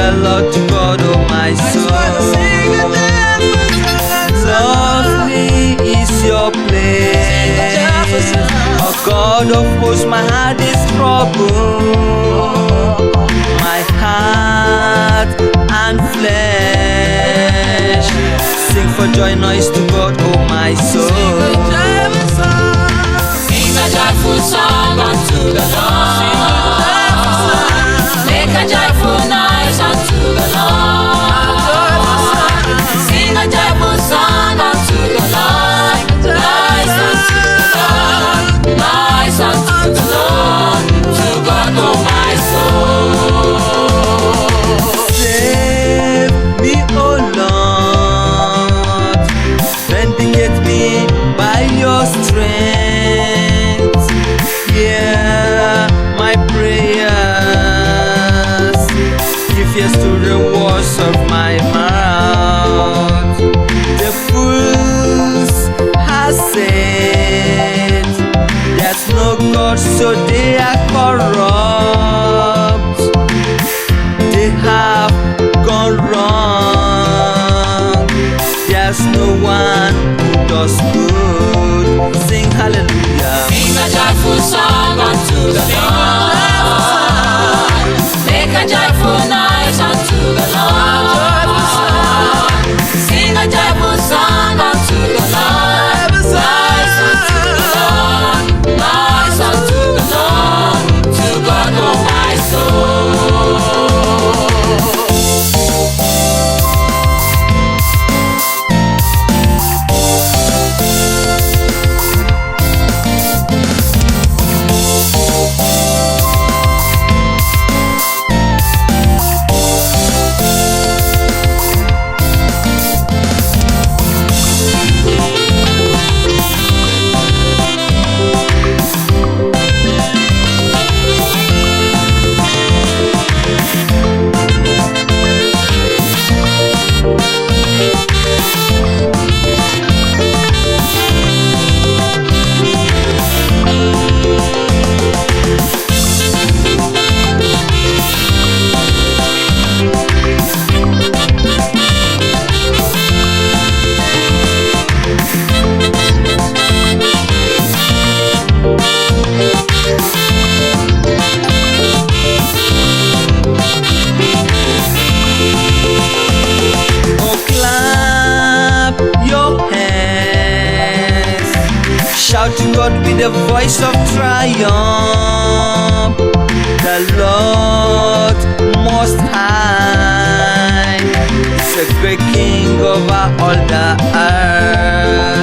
the Lord to God, oh my soul. Lovely is your place, oh God of hosts, my heart is troubled, my heart and flesh. Sing for joy noise to God, oh my soul. Sing a joyful song unto the Lord. Make a joyful noise unto the Lord. Sing a joyful song unto the Lord. Noise unto the Lord. Noise unto the Lord. To God, oh my soul. Save me, oh Lord, vindicate me by your strength. Hear my prayers, give ears to the words of my mouth. The fools have said there's no God, so they are corrupt. They have gone wrong. There's no one who does good. Sing hallelujah. Sing a joyful song unto the Lord. Make a joyful noise unto the Lord. Sing a joyful song unto the Lord. Noise unto the Lord. Noise unto the Lord. To God, oh my soul. Shout to God with a voice of triumph. The Lord Most High is a great King over all the earth.